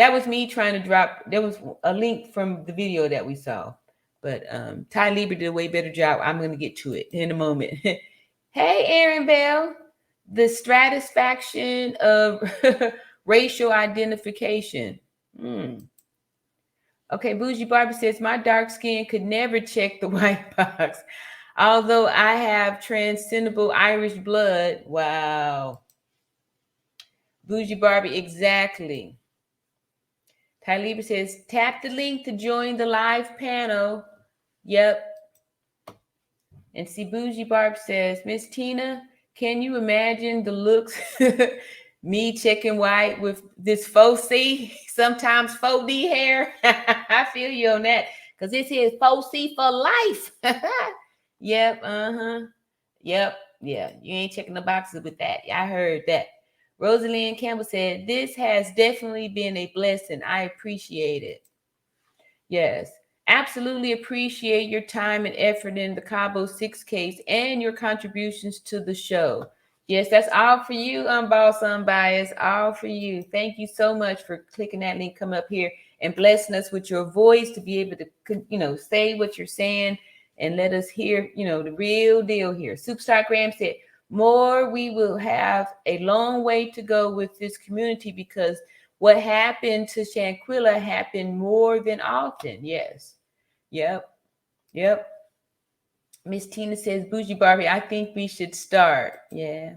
That was me trying to drop. There was a link from the video that we saw, but Ty Lieber did a way better job. I'm going to get to it in a moment. Hey, Aaron Bell, the stratisfaction of racial identification. Okay, Bougie Barbie says, my dark skin could never check the white box. Although I have transcendable Irish blood. Wow. Bougie Barbie, exactly. Ty Lieber says, tap the link to join the live panel. Yep. And see, Bougie Barb says, Miss Tina, can you imagine the looks? Me checking white with this faux C, sometimes faux D hair. I feel you on that. Because this is faux C for life. Yep, Yep, yeah. You ain't checking the boxes with that. I heard that. Rosalynn Campbell said, this has definitely been a blessing. I appreciate it. Yes. Absolutely appreciate your time and effort in the Cabo 6 case and your contributions to the show. Yes, that's all for you, Unbossed Unbiased. All for you. Thank you so much for clicking that link, come up here and blessing us with your voice to be able to, say what you're saying and let us hear, the real deal here. Superstar Graham said, more, we will have a long way to go with this community because what happened to Shanquella happened more than often. Yes. Yep. Miss Tina says, Bougie Barbie, I think we should start. Yeah.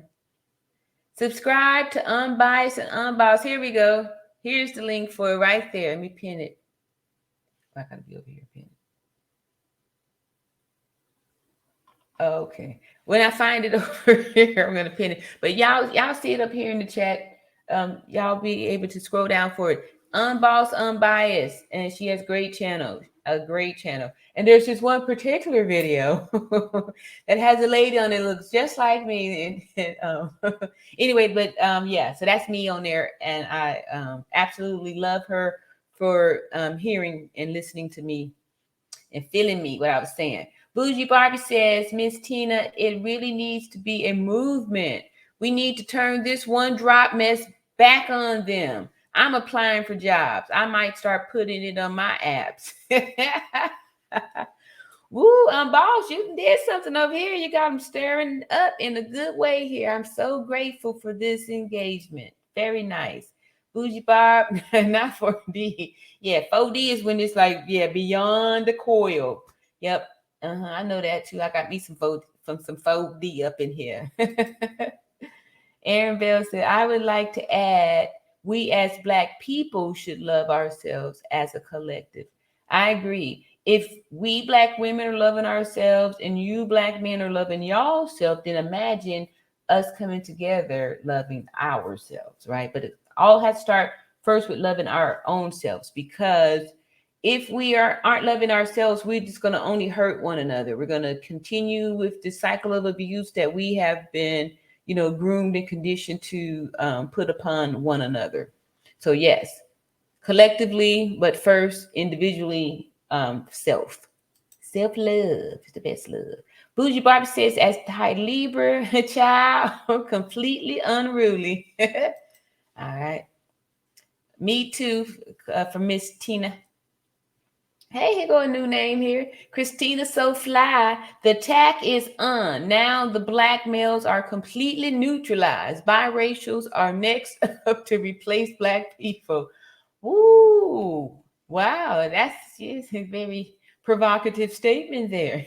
Subscribe to Unbiased and Unbossed. Here we go. Here's the link for it right there. Let me pin it. I gotta be over here pin it. Okay. When I find it over here, I'm gonna pin it. But y'all see it up here in the chat. Y'all be able to scroll down for it. Unbossed, Unbiased, and she has a great channel. And there's this one particular video that has a lady on it that looks just like me. Anyway, but yeah, so that's me on there, and I absolutely love her for hearing and listening to me and feeling me what I was saying. Bougie Barbie says, Miss Tina, it really needs to be a movement. We need to turn this one drop mess back on them. I'm applying for jobs. I might start putting it on my apps. Woo, boss, you did something over here. You got them stirring up in a good way here. I'm so grateful for this engagement. Very nice. Bougie Bob, not 4D. Yeah, 4D is when it's like, beyond the coil. Yep. I know that too. I got me some 4D up in here. Aaron Bell said, I would like to add, we as Black people should love ourselves as a collective. I agree. If we Black women are loving ourselves and you Black men are loving y'all self, then imagine us coming together loving ourselves, right? But it all has to start first with loving our own selves, because if we aren't loving ourselves, we're just going to only hurt one another. We're going to continue with the cycle of abuse that we have been groomed and conditioned to put upon one another. So yes, collectively, but first individually, self-love is the best love. Bougie Barbie says, as Ty Lieber, child, completely unruly. All right. Me too, from Miss Tina. Hey, here go a new name here. Christina So Fly. The attack is on. Now the Black males are completely neutralized. Biracials are next up to replace Black people. Ooh, wow. That's a very provocative statement there.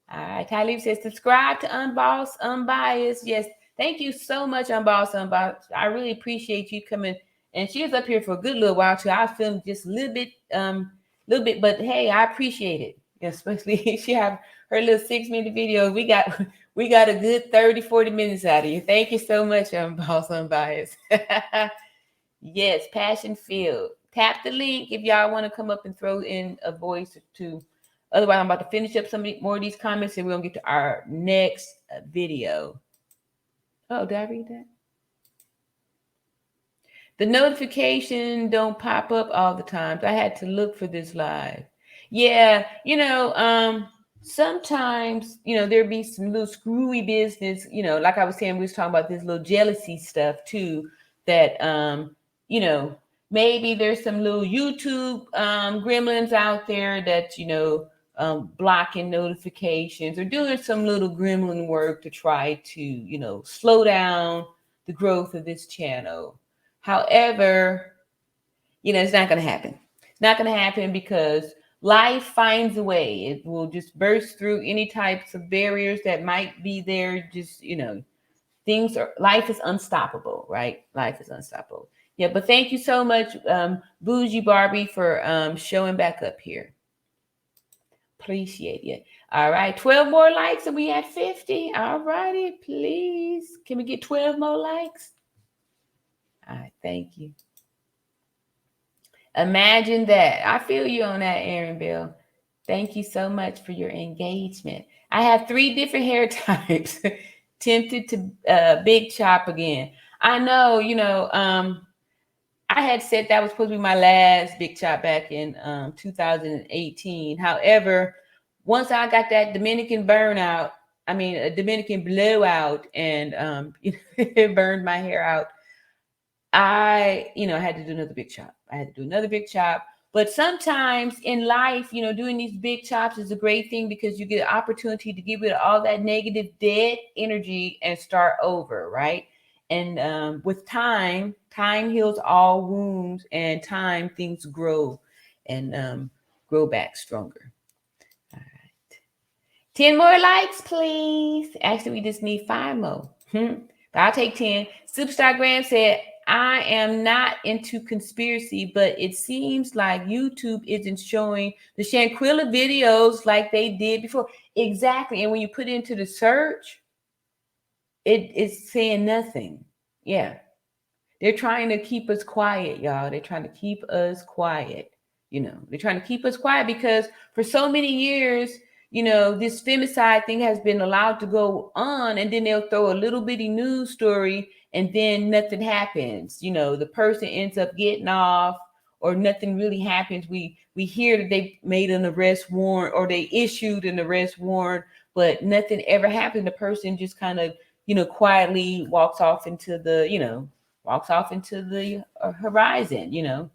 All right. Talib says, subscribe to Unbossed, Unbiased. Yes. Thank you so much, Unbossed, Unbiased. I really appreciate you coming. And she was up here for a good little while too. I was feeling just a little bit, but hey, I appreciate it. Especially she have her little 6-minute video. We got a good 30-40 minutes out of you. Thank you so much, Unbossed, Unbiased. Yes, passion filled. Tap the link if y'all want to come up and throw in a voice or two. Otherwise, I'm about to finish up some more of these comments and we're going to get to our next video. Oh, did I read that? The notification don't pop up all the time. I had to look for this live. Yeah, sometimes, there'd be some little screwy business, like I was saying, we was talking about this little jealousy stuff too, that, Maybe there's some little YouTube gremlins out there that, blocking notifications or doing some little gremlin work to try to, slow down the growth of this channel. However, it's not going to happen. It's not going to happen because life finds a way. It will just burst through any types of barriers that might be there. Just, life is unstoppable, right? Life is unstoppable. Yeah, but thank you so much, Bougie Barbie, for showing back up here. Appreciate it. All right, 12 more likes and we at 50. All righty, please. Can we get 12 more likes? All right, thank you. Imagine that. I feel you on that, Aaron Bill. Thank you so much for your engagement. I have 3 different hair types. Tempted to big chop again. I know, I had said that was supposed to be my last big chop back in 2018. However, once I got that Dominican a Dominican blowout, and it burned my hair out, I had to do another big chop. But sometimes in life, doing these big chops is a great thing because you get an opportunity to get rid of all that negative dead energy and start over, right? And with time heals all wounds, and time things grow and grow back stronger. All right. 10 more likes, please. Actually, we just need 5 more. But I'll take 10. Superstar Graham said, I am not into conspiracy, but it seems like YouTube isn't showing the Shanquella videos like they did before. Exactly. And when you put it into the search, it is saying nothing. Yeah. They're trying to keep us quiet, y'all. They're trying to keep us quiet. They're trying to keep us quiet because for so many years, this femicide thing has been allowed to go on, and then they'll throw a little bitty news story and then nothing happens. The person ends up getting off or nothing really happens. We hear that they made an arrest warrant or they issued an arrest warrant, but nothing ever happened. The person just kind of, quietly walks off into the horizon,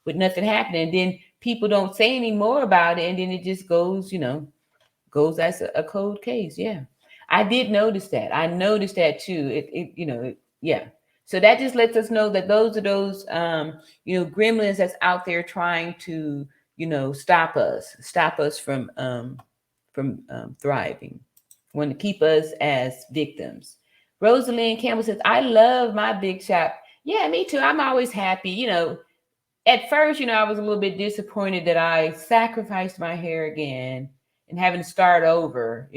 with nothing happening. And then people don't say any more about it, and then it just goes as a cold case. Yeah. I did notice that. I noticed that too. Yeah. So that just lets us know that those are those gremlins that's out there trying to, stop us from thriving, want to keep us as victims. Rosalind Campbell says, I love my big shop. Yeah, me too. I'm always happy. At first, I was a little bit disappointed that I sacrificed my hair again and having to start over,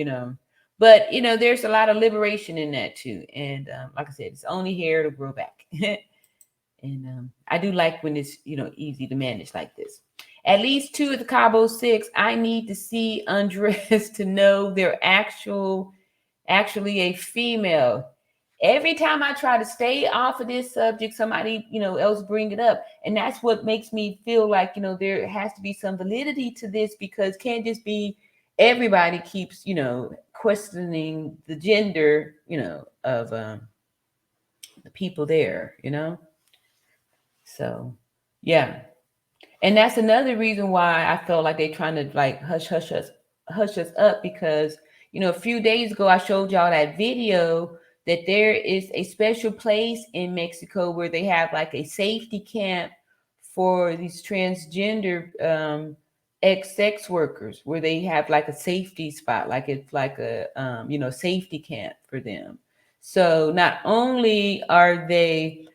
But, there's a lot of liberation in that too. And like I said, it's only hair to grow back. And I do like when it's, easy to manage like this. At least 2 of the Cabo 6, I need to see undressed to know they're actually a female. Every time I try to stay off of this subject, somebody, else bring it up. And that's what makes me feel like, there has to be some validity to this, because can't just be everybody keeps, questioning the gender, of the people there, So, yeah. And that's another reason why I felt like they're trying to like hush us up, because, a few days ago, I showed y'all that video that there is a special place in Mexico where they have like a safety camp for these transgender ex-sex workers, where they have like a safety spot, like it's like a safety camp for them. So not only are they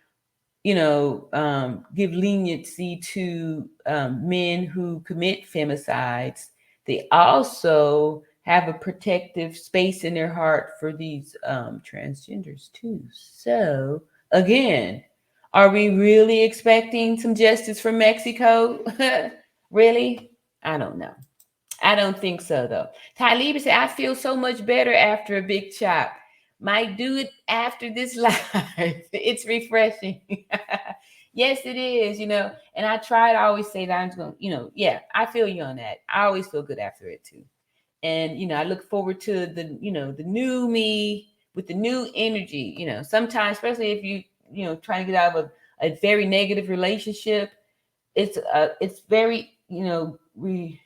give leniency to men who commit femicides, they also have a protective space in their heart for these transgenders too. So again, are we really expecting some justice from Mexico? Really? I don't know. I don't think so though. Talib said, I feel so much better after a big chop. Might do it after this live. It's refreshing. Yes, it is, and I try to always say that I'm going to, yeah, I feel you on that. I always feel good after it too. And, I look forward to the new me with the new energy, sometimes, especially if you, trying to get out of a very negative relationship, it's very, it's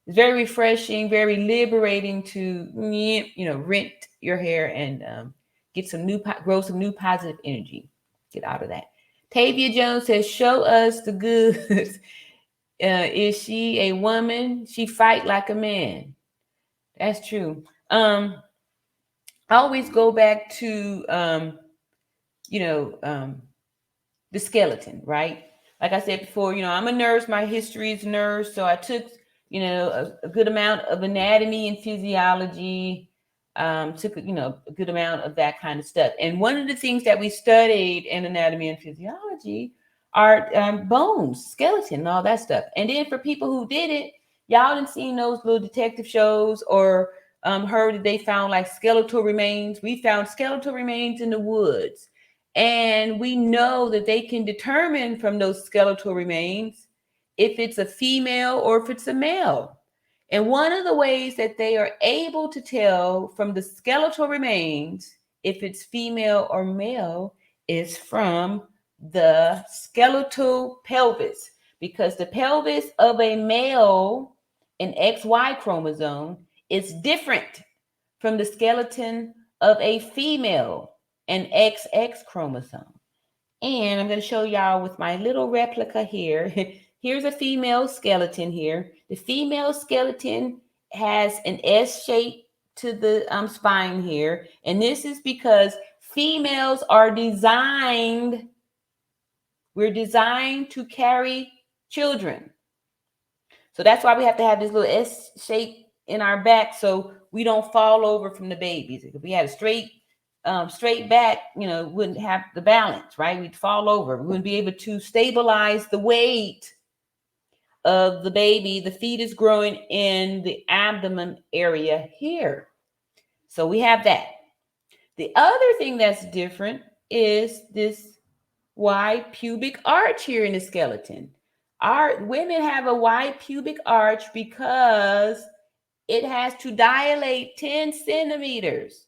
very refreshing, very liberating to, rent your hair and get some grow some new positive energy. Get out of that. Tavia Jones says, "Show us the goods." Is she a woman? She fight like a man. That's true. I always go back to the skeleton, right? Like I said before, I'm a nurse. My history is nurse, so I took a good amount of anatomy and physiology. Took a good amount of that kind of stuff. And one of the things that we studied in anatomy and physiology are bones, skeleton, and all that stuff. And then for people who did it, y'all didn't see those little detective shows or heard that they found like skeletal remains. We found skeletal remains in the woods. And we know that they can determine from those skeletal remains if it's a female or if it's a male. And one of the ways that they are able to tell from the skeletal remains if it's female or male is from the skeletal pelvis, because the pelvis of a male, an XY chromosome, is different from the skeleton of a female, an XX chromosome. And I'm going to show y'all with my little replica here. Here's a female skeleton here. The female skeleton has an S shape to the spine here. And this is because females are designed, we're designed to carry children. So that's why we have to have this little S shape in our back so we don't fall over from the babies. If we had a straight back, wouldn't have the balance, right? We'd fall over. We wouldn't be able to stabilize the weight of the baby. The fetus growing in the abdomen area here. So we have that. The other thing that's different is this wide pubic arch here in the skeleton. Our women have a wide pubic arch because it has to dilate 10 centimeters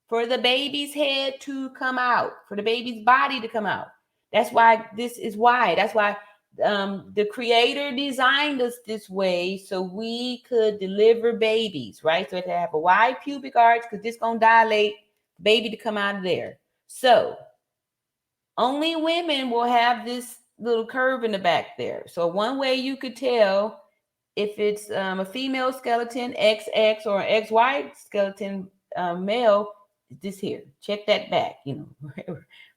for the baby's head to come out, for the baby's body to come out. That's why this is wide. That's why the creator designed us this way so we could deliver babies, right? So it have a wide pubic arch because this going to dilate baby to come out of there. So only women will have this little curve in the back there. So one way you could tell if it's a female skeleton, XX, or an XY skeleton, male, this here. Check that back,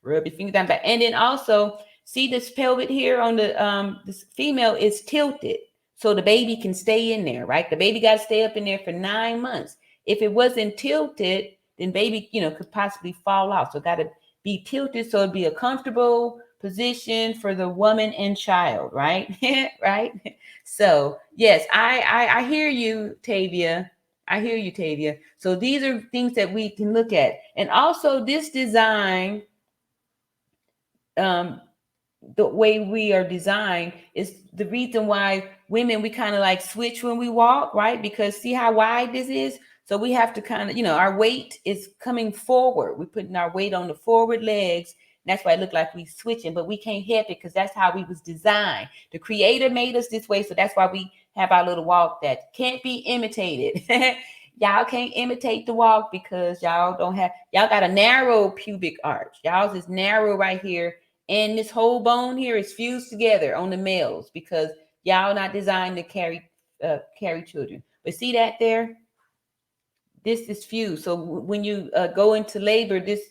rub your finger down back. And then also, see this pelvic here on the this female is tilted. So the baby can stay in there, right? The baby got to stay up in there for 9 months. If it wasn't tilted, then baby, could possibly fall out. So got to be tilted so it'd be a comfortable position for the woman and child, right? Right? So yes, I hear you, Tavia. I hear you, Tavia. So these are things that we can look at. And also this design, the way we are designed is the reason why women, we kind of like switch when we walk, right? Because see how wide this is? So we have to kind of, our weight is coming forward. We're putting our weight on the forward legs. That's why it looked like we switching, but we can't help it because that's how we was designed. The creator made us this way. So that's why we have our little walk that can't be imitated. Y'all can't imitate the walk because y'all got a narrow pubic arch. Y'all's is narrow right here. And this whole bone here is fused together on the males because y'all not designed to carry children. But see that there? This is fused. So when you go into labor, this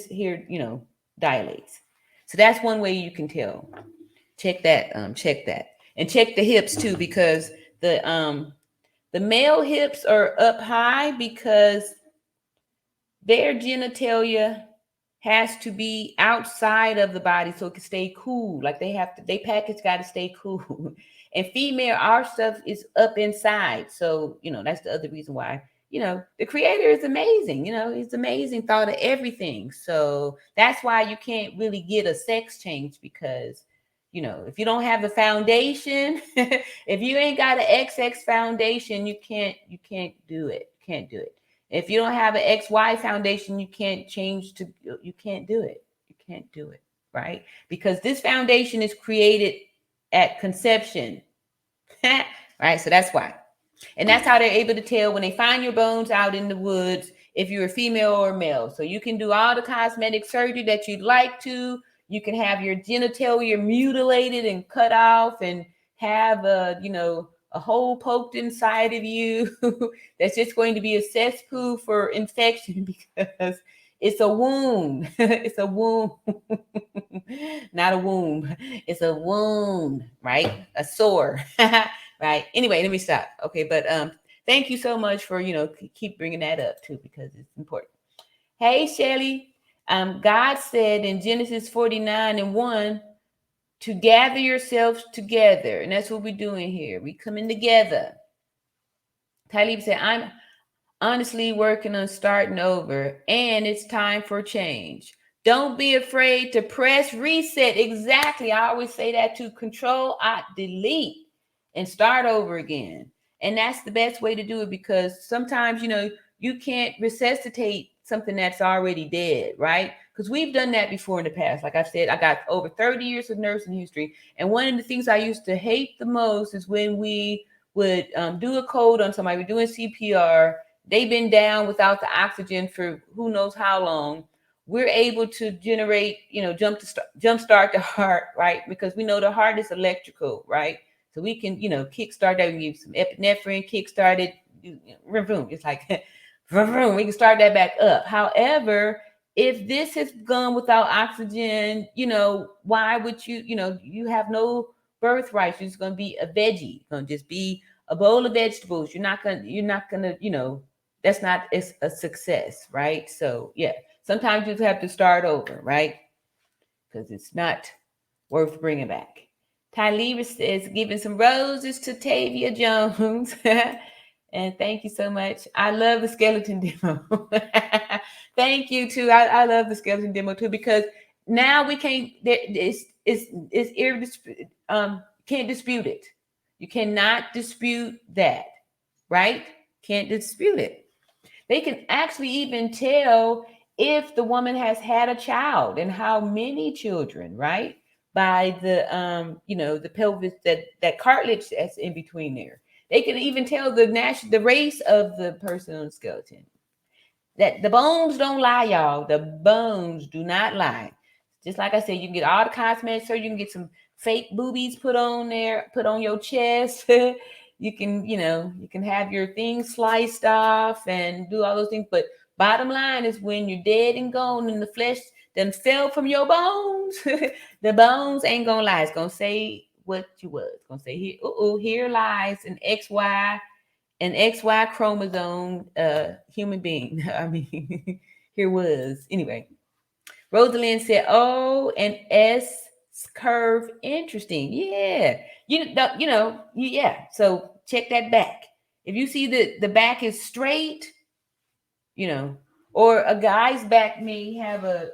here, dilates. So that's one way you can tell. Check that. And check the hips too, because the male hips are up high because their genitalia has to be outside of the body so it can stay cool. Like their package got to stay cool. And female, our stuff is up inside. So, that's the other reason why, the creator is amazing. He's amazing, thought of everything. So that's why you can't really get a sex change because, if you don't have the foundation, if you ain't got an XX foundation, you can't do it. Can't do it. If you don't have an XY foundation, you can't do it. You can't do it. right? Because this foundation is created at conception, right? So that's why. And that's how they're able to tell when they find your bones out in the woods if you're a female or a male. So you can do all the cosmetic surgery that you'd like to. You can have your genitalia mutilated and cut off and have a hole poked inside of you that's just going to be a cesspool for infection because it's a wound. It's a wound. Not a womb. It's a wound, right? A sore. Right. Anyway, let me stop. Okay, but thank you so much for keep bringing that up too because it's important. Hey, Shelly. God said in Genesis 49:1 to gather yourselves together, and that's what we're doing here. We coming together. Talib said, I'm honestly working on starting over, and it's time for change. Don't be afraid to press reset. Exactly. I always say that to Control, Delete, and start over again. And that's the best way to do it because sometimes, you can't resuscitate something that's already dead, right? Because we've done that before in the past. Like I said, I got over 30 years of nursing history. And one of the things I used to hate the most is when we would do a code on somebody, we're doing CPR, they've been down without the oxygen for who knows how long. We're able to generate, jump start the heart, right? Because we know the heart is electrical, right? So we can, kickstart that. We give some epinephrine, kickstart it, it's like, we can start that back up. However, if this has gone without oxygen, why would you have no birthright. You're just going to be a veggie. You're going to just be a bowl of vegetables. You're not going to, that's not a success, right? So yeah, sometimes you have to start over, right? Because it's not worth bringing back. Tylera says, giving some roses to Tavia Jones. And thank you so much. I love the skeleton demo. Thank you too. I love the skeleton demo too because now we can't. Can't dispute it. You cannot dispute that, right? Can't dispute it. They can actually even tell if the woman has had a child and how many children, right? By the pelvis, that cartilage that's in between there. They can even tell the race of the person on the skeleton. That the bones don't lie, y'all. The bones do not lie. Just like I said, you can get all the cosmetic surgery. You can get some fake boobies put on there, put on your chest. You can have your things sliced off and do all those things. But bottom line is when you're dead and gone and the flesh then fell from your bones, the bones ain't gonna lie. It's gonna say what you was. It's gonna say here lies an XY chromosome human being. I mean, here was. Anyway, Rosalind said, oh, an S curve. Interesting. Yeah. Yeah. So check that back. If you see the back is straight, or a guy's back may have a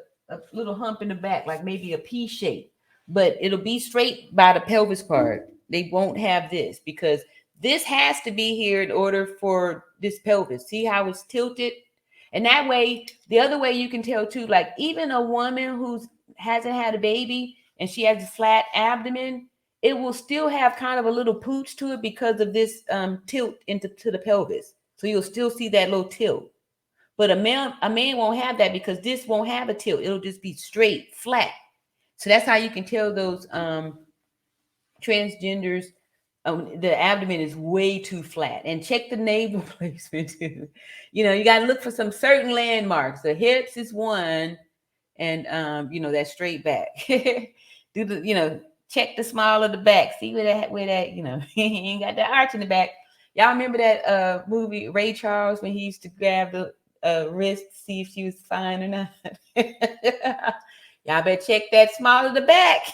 little hump in the back, like maybe a P shape, but it'll be straight by the pelvis part. They won't have this because this has to be here in order for this pelvis. See how it's tilted? And that way, the other way you can tell too, like even a woman who hasn't had a baby and she has a flat abdomen, it will still have kind of a little pooch to it because of this tilt to the pelvis. So you'll still see that little tilt. But a man won't have that because this won't have a tilt. It'll just be straight, flat. So that's how you can tell those transgenders. The abdomen is way too flat. And check the navel placement too. You got to look for some certain landmarks. The hips is one, and that straight back. Check the small of the back. See where that he ain't got that arch in the back. Y'all remember that movie Ray Charles when he used to grab the wrist to see if she was fine or not? Y'all better check that small of the back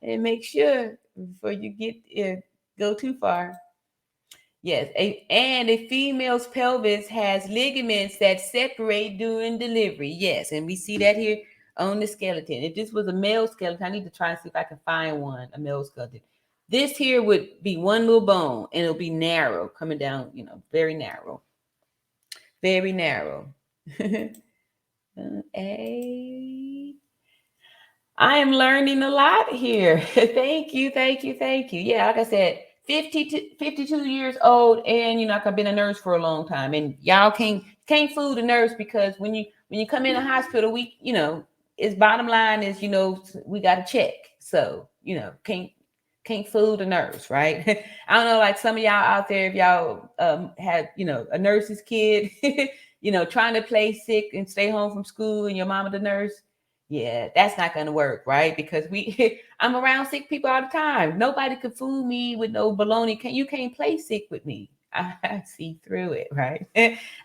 and make sure before you go too far. Yes, and a female's pelvis has ligaments that separate during delivery. Yes, and we see that here on the skeleton. If this was a male skeleton, I need to try and see if I can find a male skeleton. This here would be one little bone, and it'll be narrow, coming down, very narrow. Very narrow. I am learning a lot here. Thank you, thank you, thank you. Yeah, like I said, 52 years old, and like I've been a nurse for a long time, and y'all can't fool the nurse, because when you come in the hospital, we its bottom line is we got to check. So can't fool the nurse, right? I don't know, like some of y'all out there, if y'all had a nurse's kid, trying to play sick and stay home from school, and your mama the nurse. Yeah, that's not gonna work, right? Because I'm around sick people all the time. Nobody could fool me with no baloney. You can't play sick with me. I see through it, right?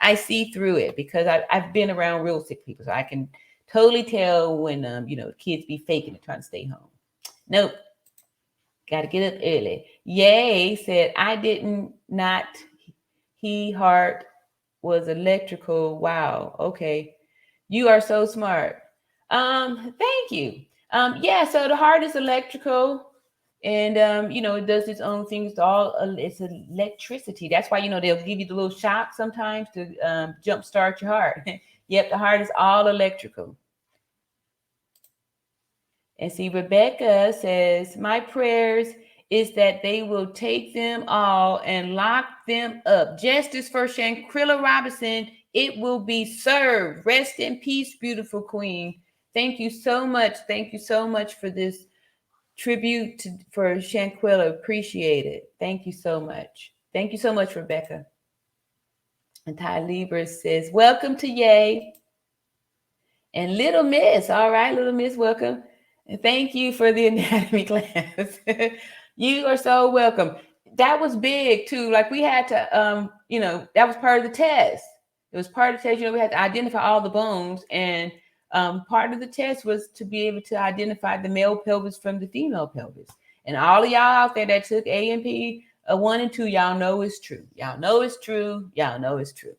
I see through it, because I've been around real sick people, so I can totally tell when kids be faking and trying to stay home. Nope, got to get up early. Yay said I didn't not. He heart was electrical. Wow. Okay, you are so smart. Thank you. Yeah, so the heart is electrical, and it does its own things. It's electricity. That's why they'll give you the little shock sometimes to jumpstart your heart. Yep, the heart is all electrical. And see, Rebecca says, my prayers is that they will take them all and lock them up. Justice for Shanquella Robinson. It will be served. Rest in peace, beautiful queen. Thank you so much. Thank you so much for this tribute for Shanquella. Appreciate it. Thank you so much. Thank you so much, Rebecca. And Ty Lieber says, welcome to Yay. And Little Miss. All right, Little Miss, welcome. And thank you for the anatomy class. You are so welcome. That was big too. Like we had to, that was part of the test. It was part of the test. We had to identify all the bones, and part of the test was to be able to identify the male pelvis from the female pelvis. And all of y'all out there that took A&P 1 and 2, y'all know it's true. Y'all know it's true. Y'all know it's true.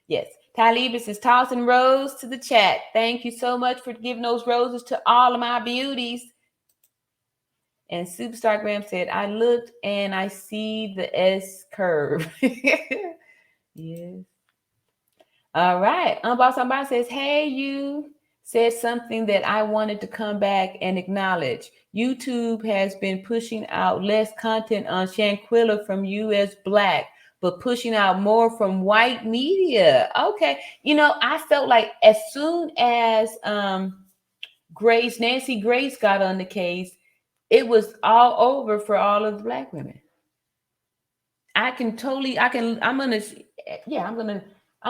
Yes. Talibus is tossing rose to the chat. Thank you so much for giving those roses to all of my beauties. And Superstar Graham said, I looked and I see the S curve. Yes. All right. Unboss Unboss says, hey, you said something that I wanted to come back and acknowledge. YouTube has been pushing out less content on Shanquella from US Black, but pushing out more from white media. Okay. I felt like as soon as Nancy Grace got on the case, it was all over for all of the Black women. I'm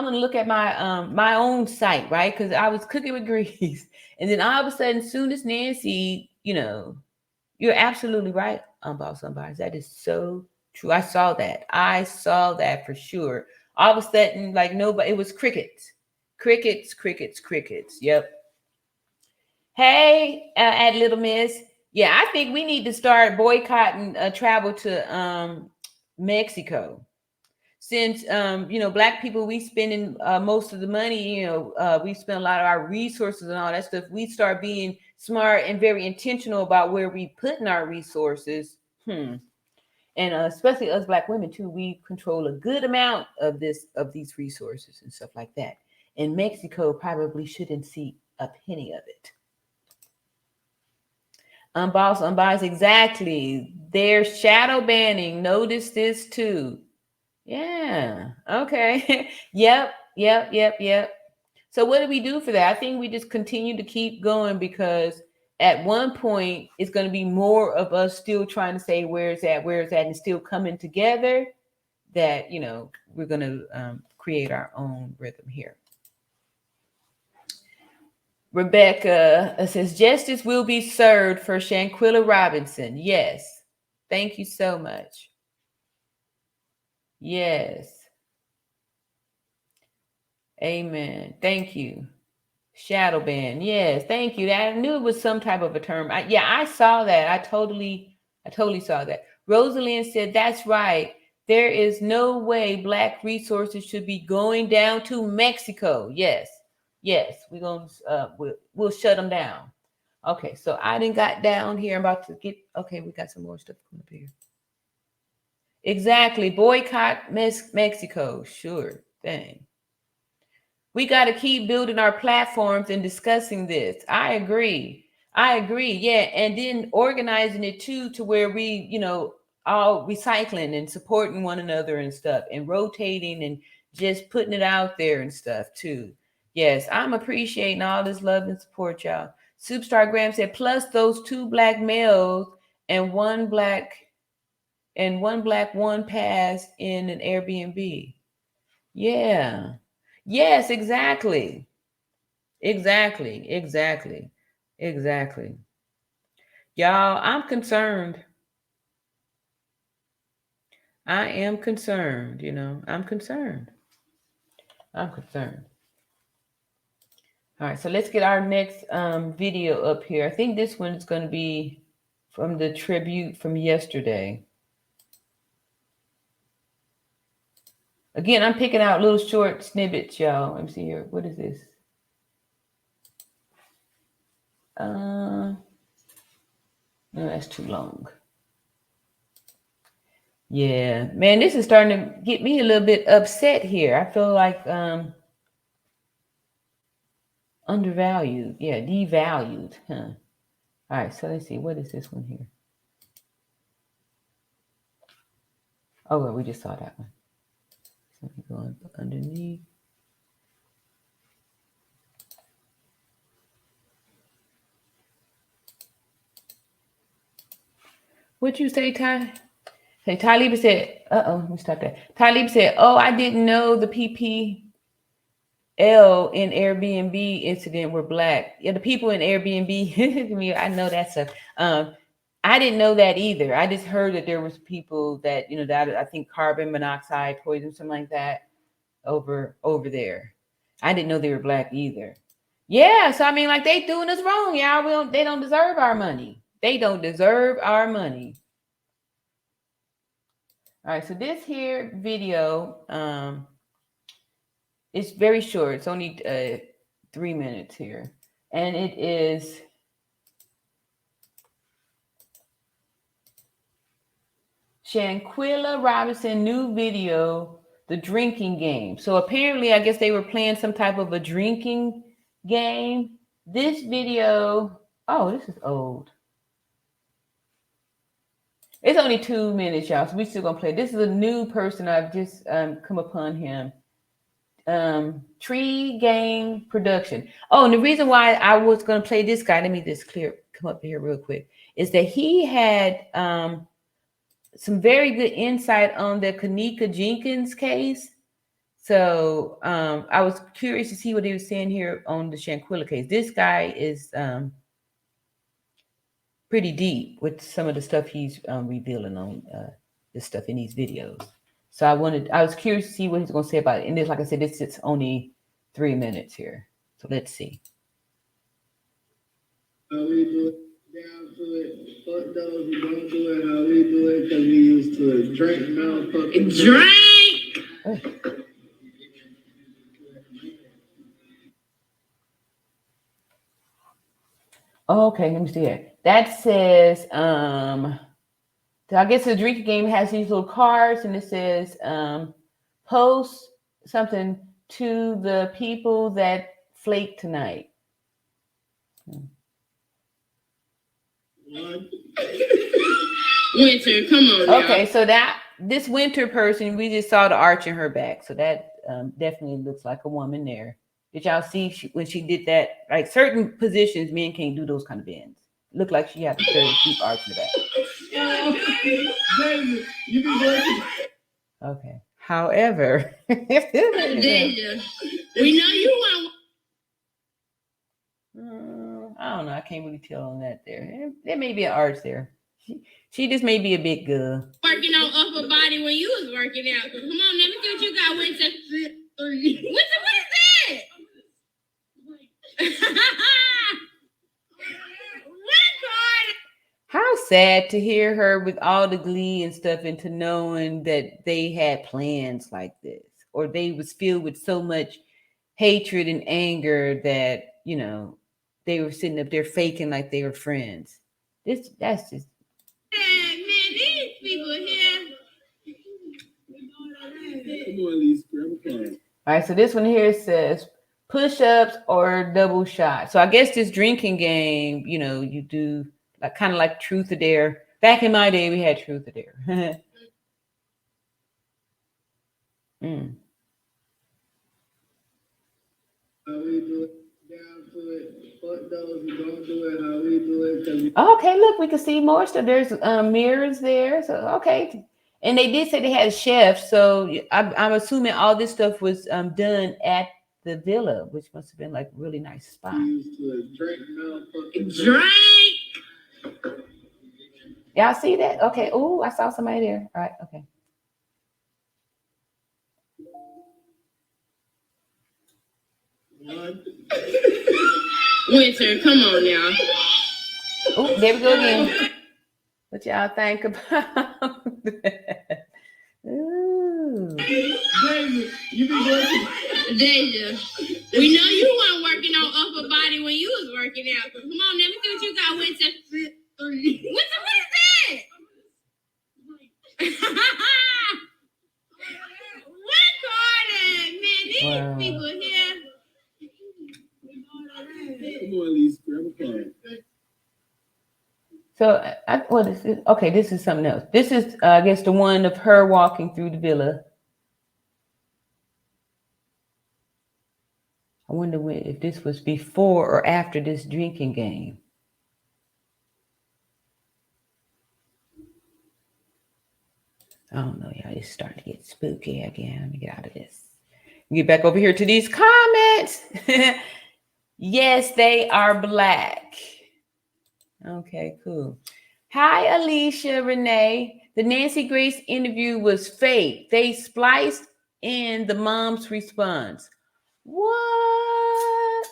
gonna look at my own site, right? Because I was cooking with grease. And then all of a sudden, soon as Nancy, you're absolutely right, Boss Unbiased. That is so true. I saw that for sure. All of a sudden, like nobody, it was crickets. Yep. Hey, at Little Miss. Yeah, I think we need to start boycotting travel to Mexico. Since Black people, we spending most of the money, we spend a lot of our resources and all that stuff. We start being smart and very intentional about where we putting our resources. And especially us Black women too, we control a good amount of these resources and stuff like that. And Mexico probably shouldn't see a penny of it. Unbiased, exactly. They're shadow banning. Notice this too. Yeah. Okay. Yep. So what do we do for that? I think we just continue to keep going, because at one point it's going to be more of us still trying to say where it's at, and still coming together, that we're going to create our own rhythm here. Rebecca says justice will be served for Shanquella Robinson. Yes. Thank you so much. Yes. Amen. Thank you. Shadow ban. Yes. Thank you. I knew it was some type of a term. I saw that. I totally saw that. Rosalind said, that's right. There is no way Black resources should be going down to Mexico. Yes. We're going to, we'll shut them down. Okay. So I didn't got down here. I'm about to get, okay. We got some more stuff coming up here. Exactly. Boycott Mexico. Sure thing. We got to keep building our platforms and discussing this. I agree. Yeah. And then organizing it too, to where we, all recycling and supporting one another and stuff, and rotating and just putting it out there and stuff too. Yes, I'm appreciating all this love and support, y'all. Superstar Graham said, plus those 2 black males and one black one passed in an Airbnb. Yeah. Yes, exactly. Exactly. Y'all, I'm concerned. I am concerned, I'm concerned. I'm concerned. All right, so let's get our next video up here. I think this one is going to be from the tribute from yesterday. Again, I'm picking out little short snippets, y'all. Let me see here. What is this? No, that's too long. Yeah, man, this is starting to get me a little bit upset here. I feel like undervalued. Yeah, devalued. Huh. All right, so let's see. What is this one here? Oh, well, we just saw that one. So let me go underneath. What'd you say, Ty? Hey, Talib said, let me stop that. Talib said, oh, I didn't know the PPL in Airbnb incident were black. Yeah, the people in Airbnb, I know that stuff. I didn't know that either. I just heard that there was people that, that I think carbon monoxide poison, something like that, over there. I didn't know they were black either. Yeah, so I mean, like, they doing us wrong, y'all. They don't deserve our money. They don't deserve our money. All right, so this here video, it's very short. It's only 3 minutes here, and it is Shanquella Robinson new video, the drinking game. So apparently, I guess they were playing some type of a drinking game. This video, oh, this is old. It's only 2 minutes, y'all. So we still gonna play. This is a new person. I've just come upon him. Tree Game Production. Oh, and the reason why I was gonna play this guy, let me just come up here real quick, is that he had some very good insight on the Kanika Jenkins case. So I was curious to see what he was saying here on the Shanquella case. This guy is pretty deep with some of the stuff he's revealing on this stuff in these videos. So I was curious to see what he's going to say about it. And this, like I said, this is only 3 minutes here. So let's see. How we do it, down to it. Fuck those who don't do it how we do it, because we used to it. Drink, motherfucker. Drink! Okay, let me see it. That says, I guess the drinking game has these little cards, and it says, post something to the people that flake tonight. Winter, come on. Okay, so this Winter person, we just saw the arch in her back, so that definitely looks like a woman there. Did y'all see when she did that? Like, certain positions, men can't do those kind of bends. Looked like she had a very deep arch in the back. Okay. However, we know you want. I don't know. I can't really tell on that there. There may be an arch there. She just may be a big girl. Working on upper body when you was working out. Come on, let me see what you got, Winter. Winter, what is that? How sad to hear her with all the glee and stuff, into knowing that they had plans like this, or they was filled with so much hatred and anger that, they were sitting up there faking like they were friends. That's just. Man, these people here. All right, so this one here says, push-ups or double shot. So I guess this drinking game, you know, you do like kind of like truth or dare. Back in my day, we had truth or dare. Mm. How we do it, down to it, fuck those who don't do it, how we do it. Okay, look, we can see more stuff. There's mirrors there. So, okay. And they did say they had a chef. So I'm assuming all this stuff was done at the villa, which must have been like a really nice spot. Drink. Y'all see that? Okay. Oh, I saw somebody there. All right. Okay. Winter, come on now. Oh, there we go again. What y'all think about that? Ooh. Deja, you be working. Deja, we know you weren't working on upper body when you was working out. Come on, let me see what you got, Winter. Winter, what is that? Recorded, man. These people here. Come on, Lisa, grab a card. So, what is this? Okay, this is something else. This is, I guess, the one of her walking through the villa. I wonder if this was before or after this drinking game. I don't know, y'all. It's starting to get spooky again. Let me get out of this. Get back over here to these comments. Yes, they are black. Okay, cool. Hi, Alicia Renee. The Nancy Grace interview was fake. They spliced in the mom's response. What?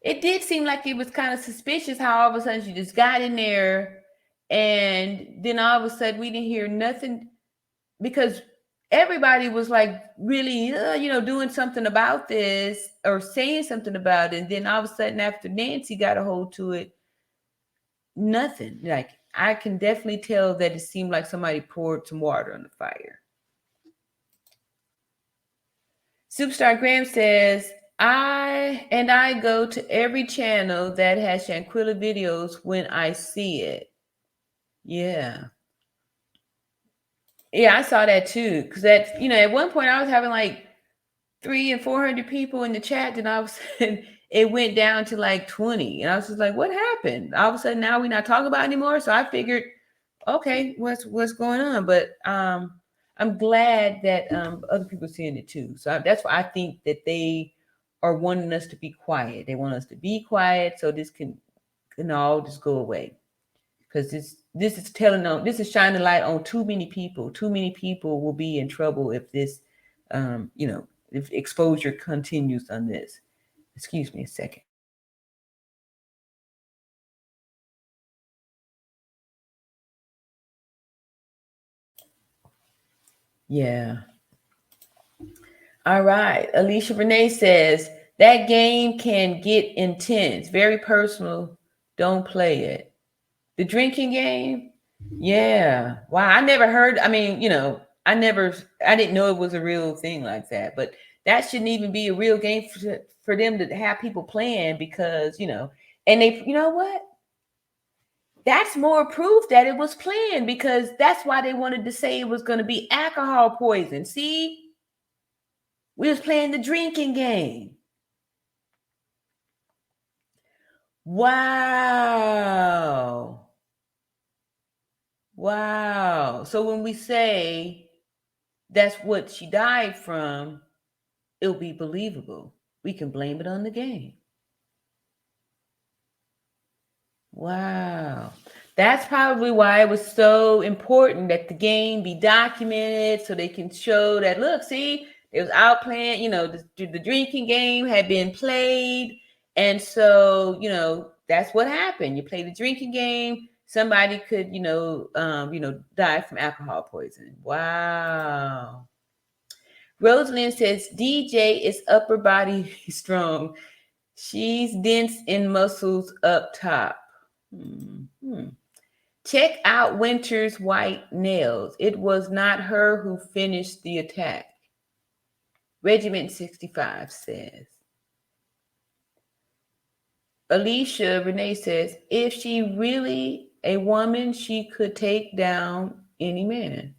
It did seem like it was kind of suspicious how all of a sudden she just got in there and then all of a sudden we didn't hear nothing because everybody was like really, doing something about this or saying something about it. And then all of a sudden after Nancy got a hold to it, nothing. Like I can definitely tell that it seemed like somebody poured some water on the fire. Superstar Graham says, I go to every channel that has Shanquella videos when I see it. Yeah. Yeah, I saw that too. Cause at one point I was having like 300 and 400 people in the chat, then all of a sudden it went down to like 20. And I was just like, what happened? All of a sudden now we're not talking about it anymore. So I figured, okay, what's going on? But I'm glad that other people are seeing it too. So that's why I think that they are wanting us to be quiet. They want us to be quiet so this can all just go away. Because this is shining light on too many people. Too many people will be in trouble if this, if exposure continues on this. Excuse me a second. Yeah. All right. Alicia Renee says that game can get intense, very personal. Don't play it. The drinking game. Yeah. Wow. I never heard. I mean, I didn't know it was a real thing like that. But that shouldn't even be a real game for them to have people playing because, and they, you know what? That's more proof that it was planned because that's why they wanted to say it was going to be alcohol poison. See? We was playing the drinking game. Wow. Wow. So when we say that's what she died from, it'll be believable. We can blame it on the game. Wow. That's probably why it was so important that the game be documented so they can show that, look, see, it was out playing, the drinking game had been played. And so, that's what happened. You play the drinking game, somebody could, die from alcohol poisoning. Wow. Rosalind says DJ is upper body strong. She's dense in muscles up top. Mm-hmm. Check out Winter's white nails. It was not her who finished the attack. Regiment 65 says. Alicia Renee says, if she really a woman, she could take down any man.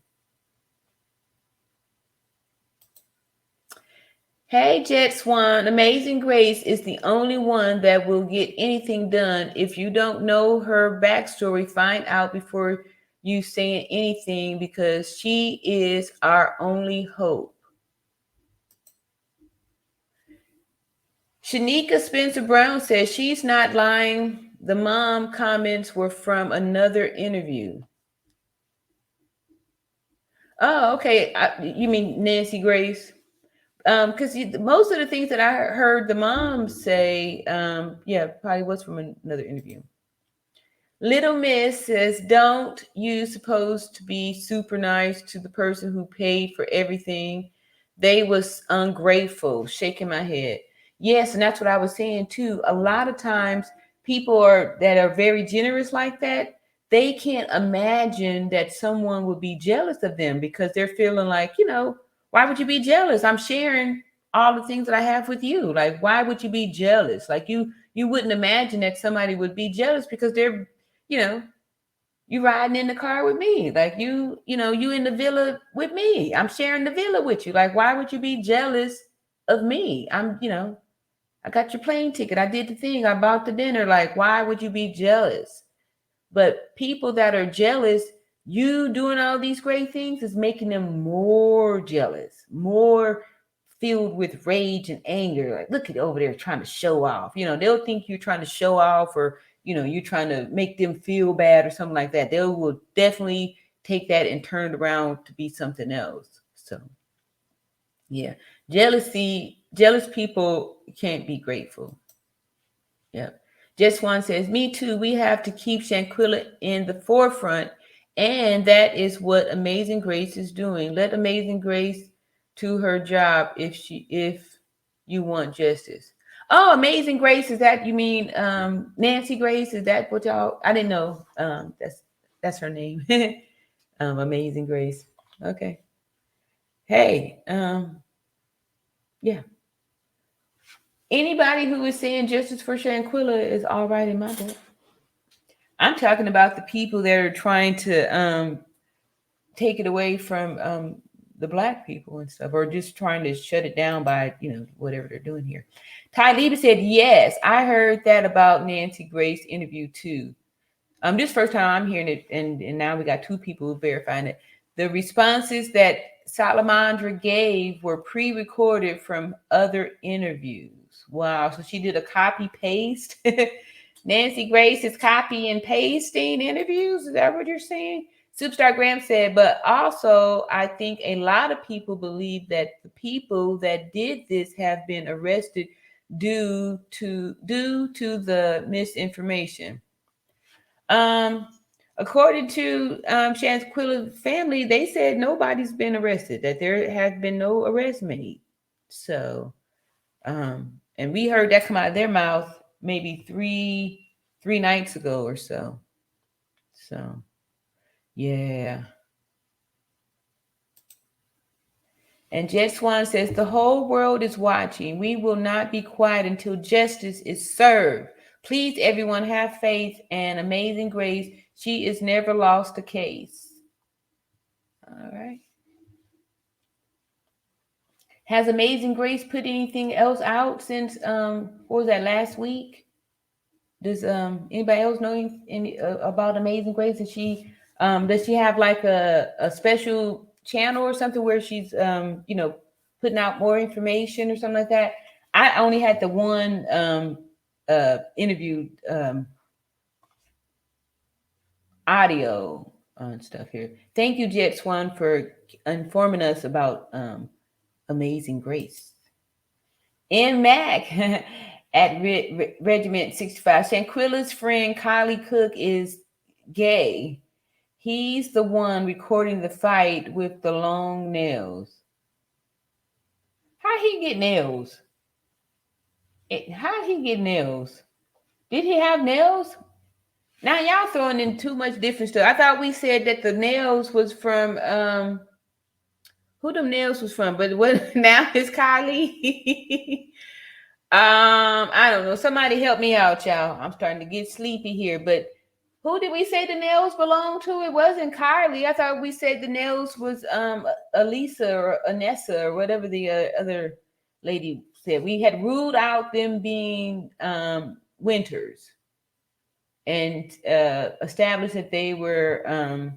Hey, Jet Swan, Amazing Grace is the only one that will get anything done. If you don't know her backstory, find out before you saying anything because she is our only hope. Shanika Spencer Brown says she's not lying. The mom comments were from another interview. Oh, okay. You mean Nancy Grace? Because most of the things that I heard the mom say, yeah, probably was from another interview. Little Miss says, don't you supposed to be super nice to the person who paid for everything? They was ungrateful, shaking my head. Yes, and that's what I was saying too. A lot of times people that are very generous like that, they can't imagine that someone would be jealous of them because they're feeling like, why would you be jealous? I'm sharing all the things that I have with you. Like, why would you be jealous? Like you wouldn't imagine that somebody would be jealous because they're you riding in the car with me. Like you in the villa with me. I'm sharing the villa with you. Like, why would you be jealous of me? I got your plane ticket. I did the thing. I bought the dinner. Like, why would you be jealous? But people that are jealous, you doing all these great things is making them more jealous, more filled with rage and anger. Like, look at over there trying to show off. They'll think you're trying to show off or, you're trying to make them feel bad or something like that. They will definitely take that and turn it around to be something else. So, yeah. Jealous people can't be grateful. Yep. Just One says, me too. We have to keep Shanquella in the forefront. And that is what Amazing Grace is doing. Let Amazing Grace to her job if you want justice. Oh, Amazing Grace, is that you mean Nancy Grace? Is that what y'all? I didn't know. That's her name. Amazing Grace. Okay. Hey, yeah. Anybody who is saying justice for Shanquella is all right in my book. I'm talking about the people that are trying to take it away from the Black people and stuff, or just trying to shut it down by, whatever they're doing here. Ty Lieba said, yes, I heard that about Nancy Grace interview too. This first time I'm hearing it, and now we got two people verifying it. The responses that Salamondra gave were pre-recorded from other interviews. Wow, so she did a copy paste. Nancy Grace is copy and pasting interviews. Is that what you're saying? Superstar Graham said, but also I think a lot of people believe that the people that did this have been arrested due to the misinformation. According to Shanquella's family, they said nobody's been arrested, that there has been no arrest made. So, and we heard that come out of their mouth maybe three nights ago or so. So, yeah. And Jet Swan says, the whole world is watching. We will not be quiet until justice is served. Please, everyone, have faith and Amazing Grace. She is never lost a case. All right. Has Amazing Grace put anything else out since, what was that, last week? Does anybody else know any about Amazing Grace? Does she have like a special channel or something where she's putting out more information or something like that? I only had the one interview audio and stuff here. Thank you, Jet Swan, for informing us about Amazing Grace. And Mac at Regiment 65. Shanquella's friend Kylie Cook is gay. He's the one recording the fight with the long nails. How he get nails? How he get nails? Did he have nails? Now y'all throwing in too much different stuff. I thought we said that the nails was from who them nails was from, but what now is Kylie. I don't know. Somebody help me out, y'all. I'm starting to get sleepy here, but who did we say the nails belonged to? It wasn't Kylie. I thought we said the nails was Elisa or Anessa or whatever the other lady said. We had ruled out them being Winters and established that they were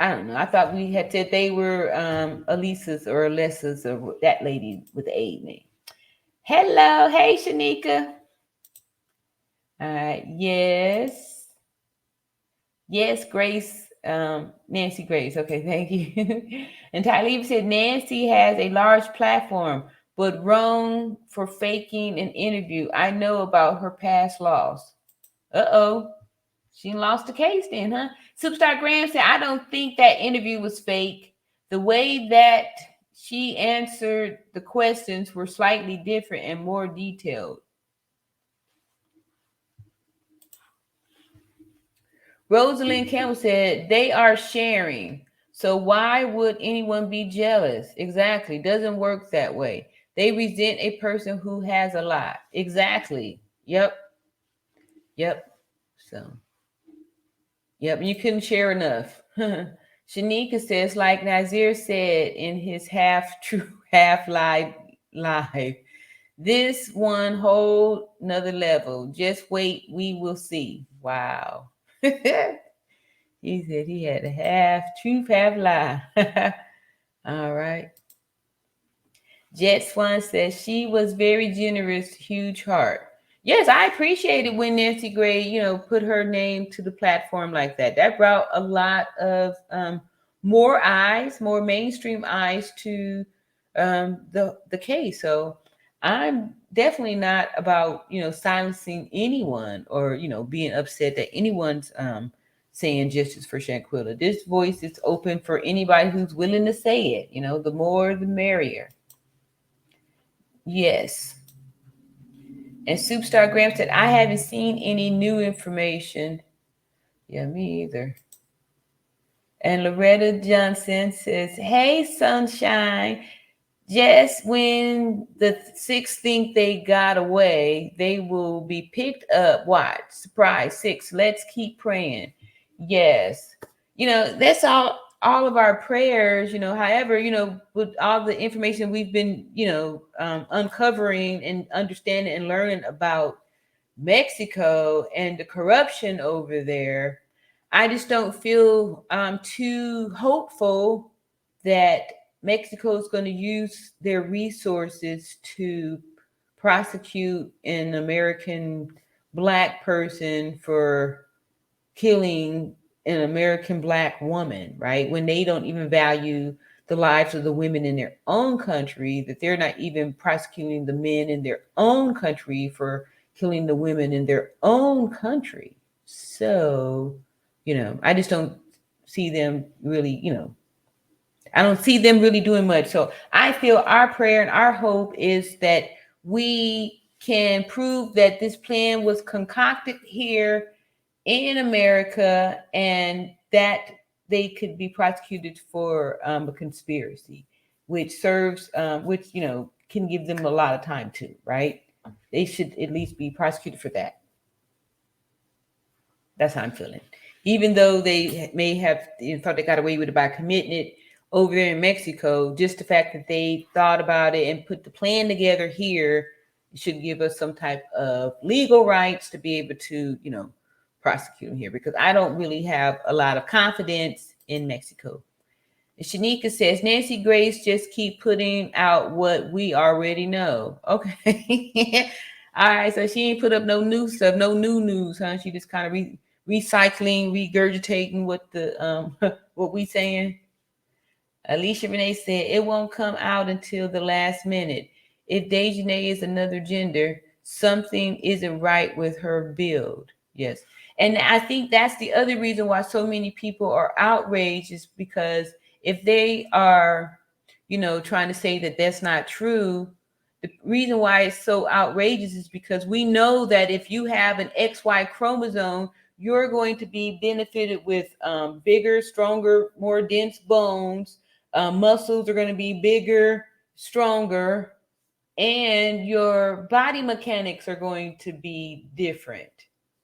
I don't know. I thought we had said they were Elisa's or Alessa's or that lady with the A name. Hello, hey Shanika. All right, yes, Grace, Nancy Grace. Okay, thank you. And Talib said Nancy has a large platform, but wrong for faking an interview. I know about her past loss. Uh-oh. She lost the case then, huh? Superstar Graham said, I don't think that interview was fake. The way that she answered the questions were slightly different and more detailed. Rosalind Campbell said, they are sharing. So why would anyone be jealous? Exactly. Doesn't work that way. They resent a person who has a lot. Exactly. Yep. So, yep. You couldn't share enough. Shanika says, like Nazir said in his half true, half lie live, this one whole another level. Just wait, we will see. Wow. He said he had a half truth, half lie. All right. Jet Swan says she was very generous, huge heart. Yes, I appreciate it when Nancy Gray, put her name to the platform like that. That brought a lot of more eyes, more mainstream eyes to the case. So I'm definitely not about silencing anyone or being upset that anyone's saying justice for Shanquella. This voice is open for anybody who's willing to say it. The more the merrier. Yes. And Superstar Graham said, I haven't seen any new information. Yeah, me either. And Loretta Johnson says, hey, sunshine. Just when the six think they got away, they will be picked up. Watch. Surprise. 6. Let's keep praying. Yes. That's all of our prayers, however, with all the information we've been, uncovering and understanding and learning about Mexico and the corruption over there, I just don't feel too hopeful that Mexico is going to use their resources to prosecute an American Black person for killing an American Black woman, right? When they don't even value the lives of the women in their own country, that they're not even prosecuting the men in their own country for killing the women in their own country. So, I just don't see them really, I don't see them really doing much. So I feel our prayer and our hope is that we can prove that this plan was concocted here in America and that they could be prosecuted for a conspiracy, which serves, can give them a lot of time too, right? They should at least be prosecuted for that. That's how I'm feeling. Even though they may have thought they got away with it by committing it over there in Mexico, just the fact that they thought about it and put the plan together here should give us some type of legal rights to be able to, prosecute them here, because I don't really have a lot of confidence in Mexico. And Shanika says, Nancy Grace just keep putting out what we already know. Okay. All right. So she ain't put up no new stuff, no new news, huh? She just kind of recycling, regurgitating what the what we saying. Alicia Renee said, it won't come out until the last minute. If Dejanay is another gender, something isn't right with her build. Yes. And I think that's the other reason why so many people are outraged, is because if they are, trying to say that that's not true, the reason why it's so outrageous is because we know that if you have an XY chromosome, you're going to be benefited with bigger, stronger, more dense bones, muscles are going to be bigger, stronger, and your body mechanics are going to be different,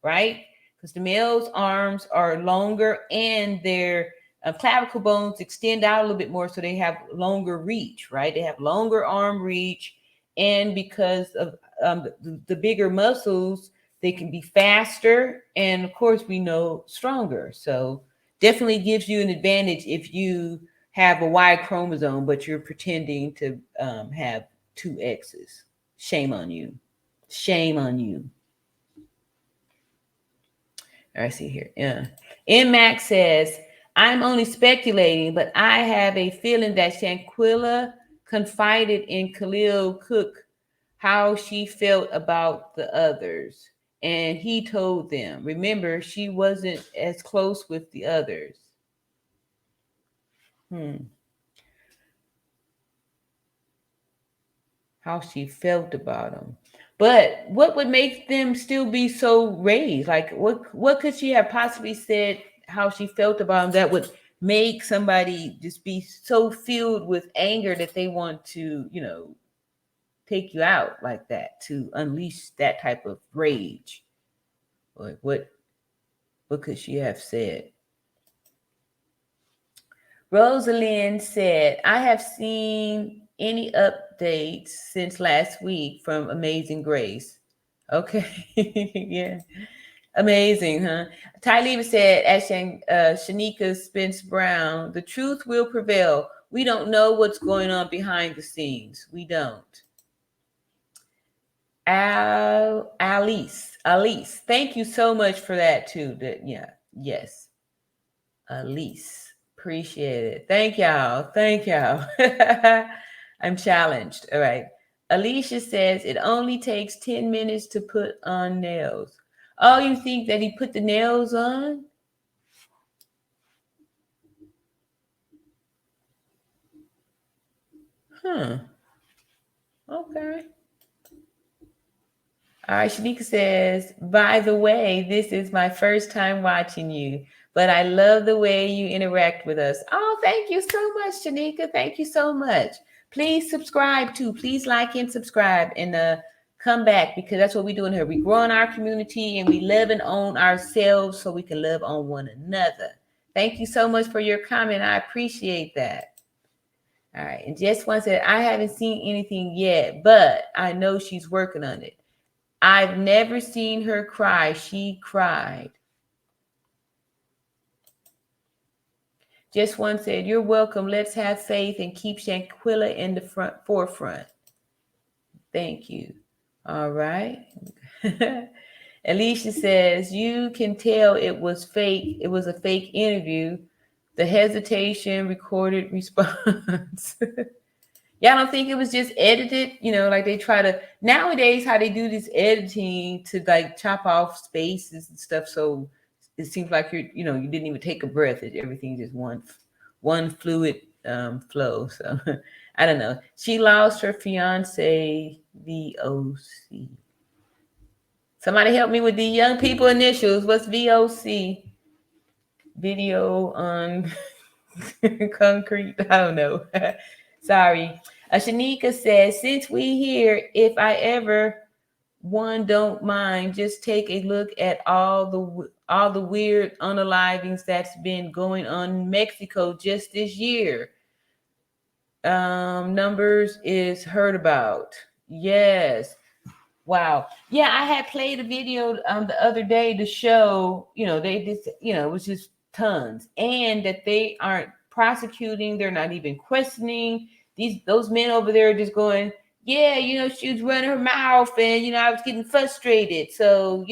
right? Because the male's arms are longer and their clavicle bones extend out a little bit more, so they have longer reach, right? They have longer arm reach, and because of the bigger muscles, they can be faster, and of course, we know stronger. So definitely gives you an advantage if you have a Y chromosome, but you're pretending to have two X's. Shame on you. Shame on you. I see here. Yeah. M. Max says, I'm only speculating, but I have a feeling that Shanquella confided in Khalil Cook how she felt about the others. And he told them, remember, she wasn't as close with the others. How she felt about them. But what would make them still be so raised? Like what could she have possibly said how she felt about them that would make somebody just be so filled with anger that they want to, take you out like that, to unleash that type of rage? Like what could she have said? Rosalind said, I have seen any updates since last week from Amazing Grace. Okay. Yeah. Amazing, huh? Ty Lever said, as Shanika Spence Brown, the truth will prevail. We don't know what's going on behind the scenes. We don't. Alice, thank you so much for that too. Yes. Alice. Appreciate it. Thank y'all. I'm challenged. All right. Alicia says it only takes 10 minutes to put on nails. Oh, you think that he put the nails on? Huh. Okay. All right, Shanika says, by the way, this is my first time watching you, but I love the way you interact with us. Oh, thank you so much, Shanika. Thank you so much. Please subscribe too. Please like and subscribe, and come back, because that's what we're doing here. We grow in our community and we live and own ourselves so we can love on one another. Thank you so much for your comment. I appreciate that. All right. And Jess One said, I haven't seen anything yet, but I know she's working on it. I've never seen her cry. She cried. Just One said, you're welcome. Let's have faith and keep Shanquella in the forefront. Thank you. All right. Alicia says, you can tell it was fake. It was a fake interview. The hesitation, recorded response. Y'all don't think it was just edited? Like they try to, nowadays, how they do this editing to like chop off spaces and stuff. So it seems like you didn't even take a breath. Everything just one fluid flow. So I don't know. She lost her fiance, VOC. Somebody help me with the young people initials. What's VOC? Video on concrete. I don't know. Sorry. Shanika says, since we here, if I ever one don't mind, just take a look at all the weird unalivings that's been going on in Mexico just this year. Numbers is heard about. Yes. Wow. Yeah, I had played a video the other day to show, they just, it was just tons, and that they aren't prosecuting, they're not even questioning those men over there are just going, yeah, she was running her mouth, and I was getting frustrated. So,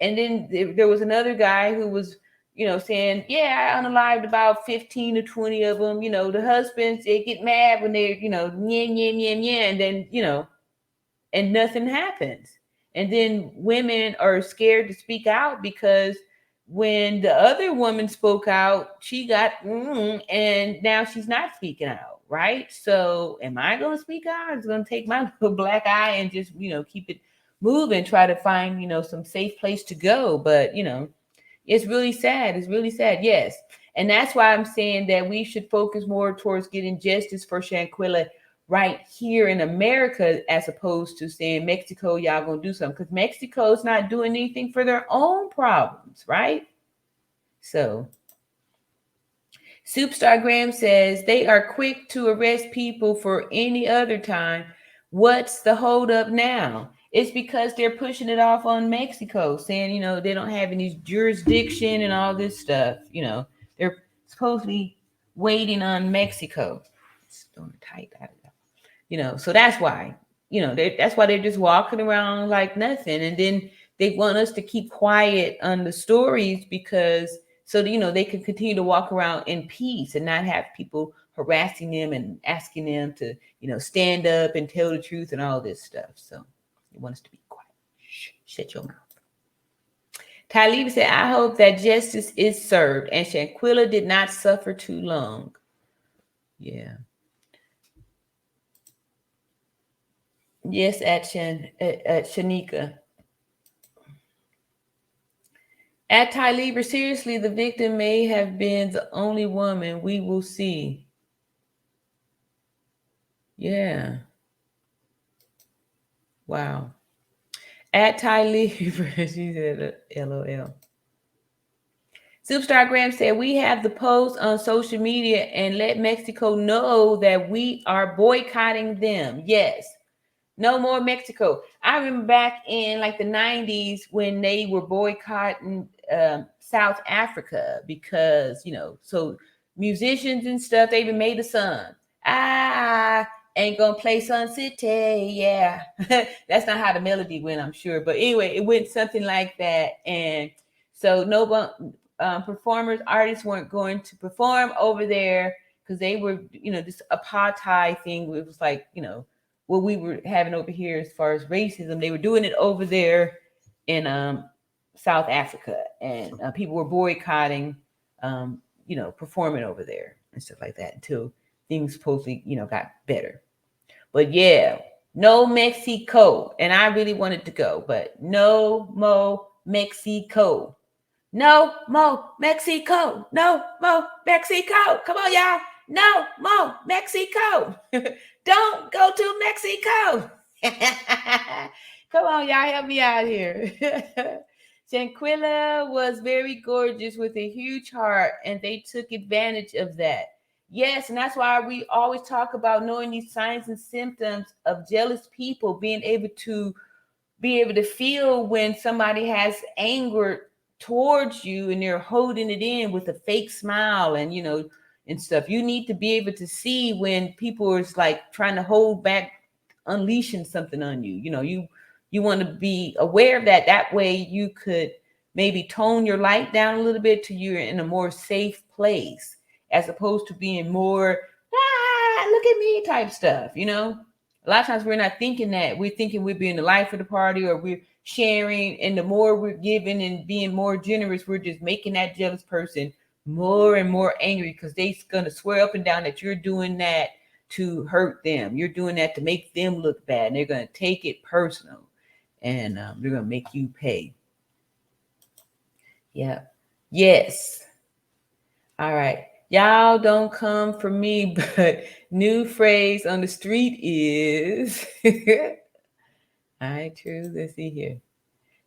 and then there was another guy who was, saying, yeah, I unalived about 15 to 20 of them. The husbands, they get mad when they're, and then, and nothing happens. And then women are scared to speak out because when the other woman spoke out, she got, and now she's not speaking out, right? So am I going to speak out? I'm going to take my little black eye and just, keep it moving, try to find, some safe place to go. But, it's really sad. It's really sad. Yes. And that's why I'm saying that we should focus more towards getting justice for Shanquella right here in America, as opposed to saying, Mexico, y'all gonna do something, because Mexico's not doing anything for their own problems, right? So Superstar Graham says they are quick to arrest people for any other time. What's the holdup now? It's because they're pushing it off on Mexico, saying, they don't have any jurisdiction and all this stuff. They're supposedly waiting on Mexico. It's throwing tight out of that. So that's why, that's why they're just walking around like nothing. And then they want us to keep quiet on the stories because so they can continue to walk around in peace and not have people harassing them and asking them to, stand up and tell the truth and all this stuff. So they want us to be quiet. Shh, shut your mouth. Talib said, I hope that justice is served and Shanquella did not suffer too long. Yeah. Yes, at Shanika. At Ty Lieber, seriously, the victim may have been the only woman. We will see. Yeah. Wow. At Ty Lieber, she said LOL. Superstar Graham said, we have the post on social media and let Mexico know that we are boycotting them. Yes. No more Mexico. I remember back in like the 90s when they were boycotting South Africa because, so musicians and stuff, they even made a song. I ain't gonna play Sun City. Yeah. That's not how the melody went, I'm sure. But anyway, it went something like that. And so no performers, artists weren't going to perform over there because they were, this apartheid thing. It was like, what we were having over here as far as racism, they were doing it over there in South Africa, and people were boycotting, performing over there and stuff like that until things supposedly, got better. But yeah, no Mexico, and I really wanted to go, but no more Mexico. No more Mexico. No more Mexico. Come on, y'all. No more Mexico. Don't go to Mexico. Come on, y'all. Help me out here. Shanquella was very gorgeous with a huge heart, and they took advantage of that. Yes, and that's why we always talk about knowing these signs and symptoms of jealous people, being able to feel when somebody has anger towards you and they're holding it in with a fake smile and and stuff. You need to be able to see when people are like trying to hold back, unleashing something on you. You want to be aware of that. That way you could maybe tone your light down a little bit to you're in a more safe place, as opposed to being more look at me type stuff. A lot of times we're not thinking that. We're thinking we're being the life of the party, or we're sharing. And the more we're giving and being more generous, we're just making that jealous person more and more angry because they're going to swear up and down that you're doing that to hurt them. You're doing that to make them look bad. And they're going to take it personal. And they're going to make you pay. Yeah. Yes. All right. Y'all don't come for me, but new phrase on the street is, all right, true. Let's see here.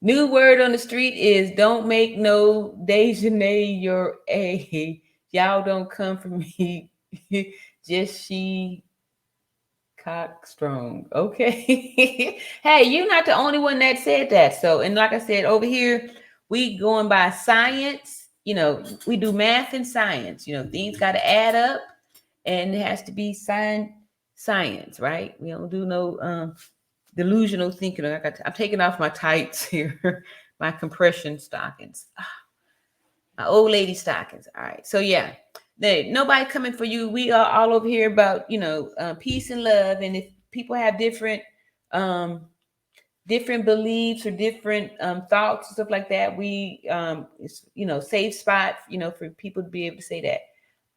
New word on the street is don't make no déjeuner your A. Y'all don't come for me. Just she cock strong. Okay. Hey, you're not the only one that said that. So, and like I said, over here, we going by science. We do math and science. Things got to add up, and it has to be science, right? We don't do no delusional thinking. I'm taking off my tights here, my compression stockings, my old lady stockings. All right, so yeah, nobody coming for you. We are all over here about peace and love, and if people have different beliefs or different thoughts and stuff like that, we it's safe spot for people to be able to say that.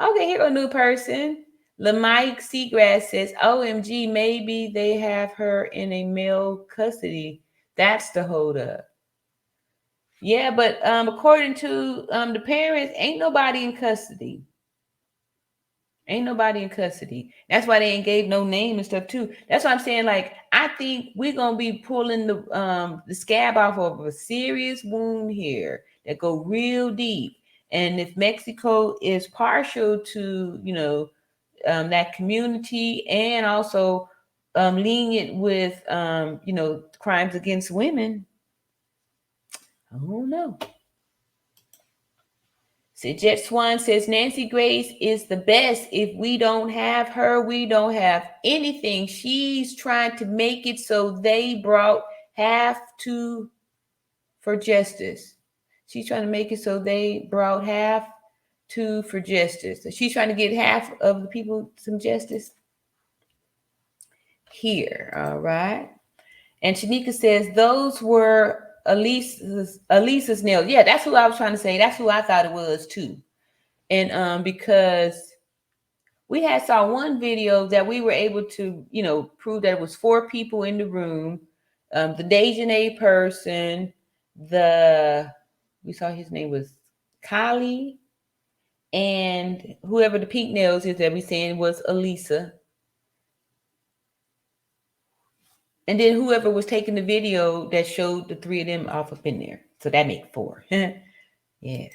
Okay, here a new person. LaMike Seagrass says, OMG, maybe they have her in a male custody. That's the holdup. Yeah, but according to the parents, ain't nobody in custody. Ain't nobody in custody. That's why they ain't gave no name and stuff too. That's why I'm saying, like, I think we're gonna be pulling the scab off of a serious wound here that go real deep. And if Mexico is partial to, that community, and also lenient with crimes against women, I don't know. So Jet Swan says Nancy Grace is the best. If we don't have her, we don't have anything. She's trying to make it so they brought half to for justice. She's trying to make it so they brought half to for justice. So she's trying to get half of the people some justice here. All right. And Shanika says those were Elisa's nails. Yeah, that's who I was trying to say. That's who I thought it was too. And because we had saw one video that we were able to, prove that it was 4 people in the room. The Dejanay person, we saw his name was Kylie, and whoever the pink nails is that we saying was Elisa. And then whoever was taking the video that showed the 3 of them off up in there. So that make 4. Yeah.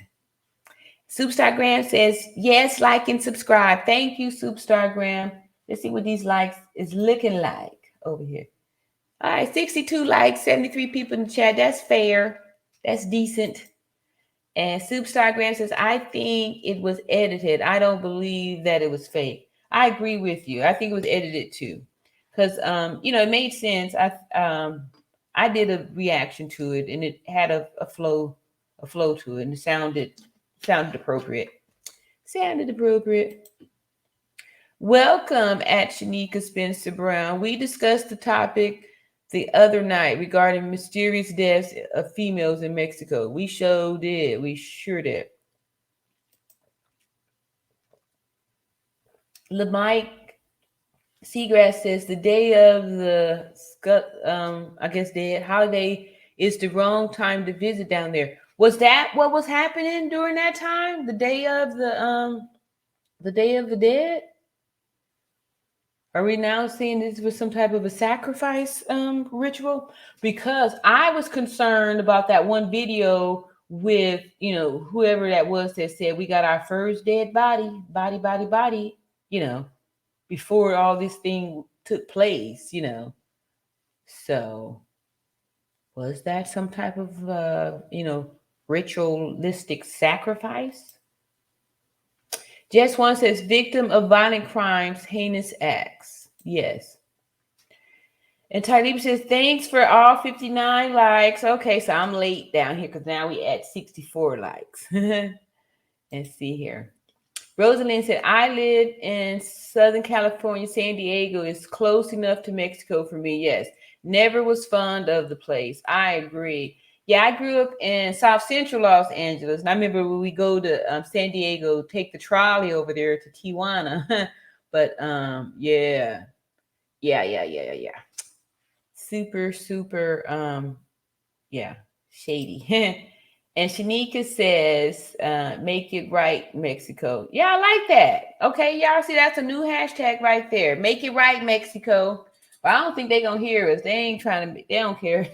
Superstar Graham says, yes, like and subscribe. Thank you, Superstar Graham. Let's see what these likes is looking like over here. All right, 62 likes, 73 people in the chat. That's fair. That's decent. And Superstar Graham says, I think it was edited. I don't believe that it was fake. I agree with you. I think it was edited too. Because, it made sense. I did a reaction to it, and it had a flow to it, and it sounded appropriate. Welcome at Shanika Spencer Brown. We discussed the topic the other night regarding mysterious deaths of females in Mexico. We sure did. LeMike Seagrass says the day of the dead holiday is the wrong time to visit down there. Was that what was happening during that time? The day of the dead? Are we now seeing this was some type of a sacrifice ritual? Because I was concerned about that one video with, whoever that was that said we got our first dead body, before all this thing took place, So was that some type of, ritualistic sacrifice? Just one says victim of violent crimes, heinous acts. Yes. And Talib says, thanks for all 59 likes. Okay, so I'm late down here because now we at 64 likes. Let's see here. Rosalind said, I live in Southern California. San Diego is close enough to Mexico for me. Yes. Never was fond of the place. I agree. Yeah, I grew up in South Central Los Angeles. And I remember when we go to San Diego, take the trolley over there to Tijuana. But yeah. Super, shady. And Shanika says, make it right, Mexico. Yeah, I like that. Okay, y'all see that's a new hashtag right there. Make it right, Mexico. But I don't think they're going to hear us. They ain't trying to, they don't care.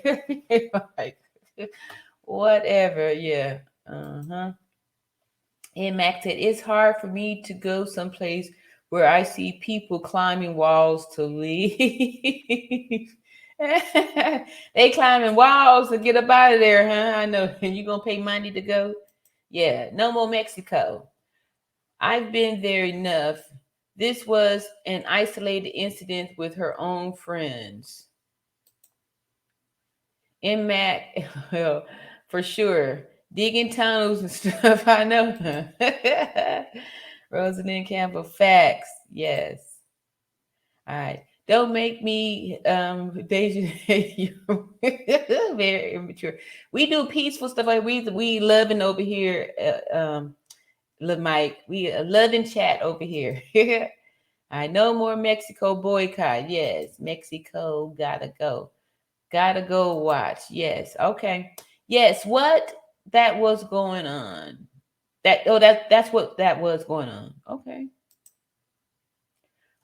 Whatever, yeah. And Max said, it's hard for me to go someplace where I see people climbing walls to leave. They climbing walls to get up out of there, huh? I know. You gonna pay money to go? Yeah, no more Mexico. I've been there enough. This was an isolated incident with her own friends. And Mac, well, for sure. Digging tunnels and stuff. I know. Rosalind Campbell, facts. Yes. All right. Don't make me Deja. Very immature. We do peaceful stuff like we loving over here. Mike, we loving chat over here. I know more Mexico boycott. Yes, Mexico gotta go. Gotta go watch. Yes. Okay. Yes, what that was going on. That's what that was going on. Okay.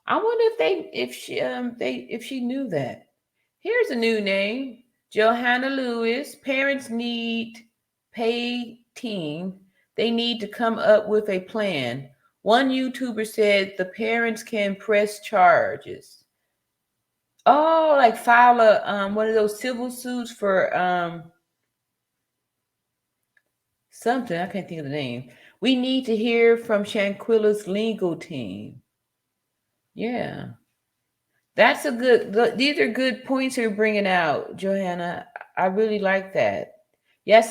I wonder if she knew that. Here's a new name. Johanna Lewis. Parents need pay team. They need to come up with a plan. One YouTuber said the parents can press charges. Oh, like file a one of those civil suits for something. I can't think of the name. We need to hear from Shanquella's legal team. Yeah. That's a good, these are good points you're bringing out, Johanna. I really like that. Yes,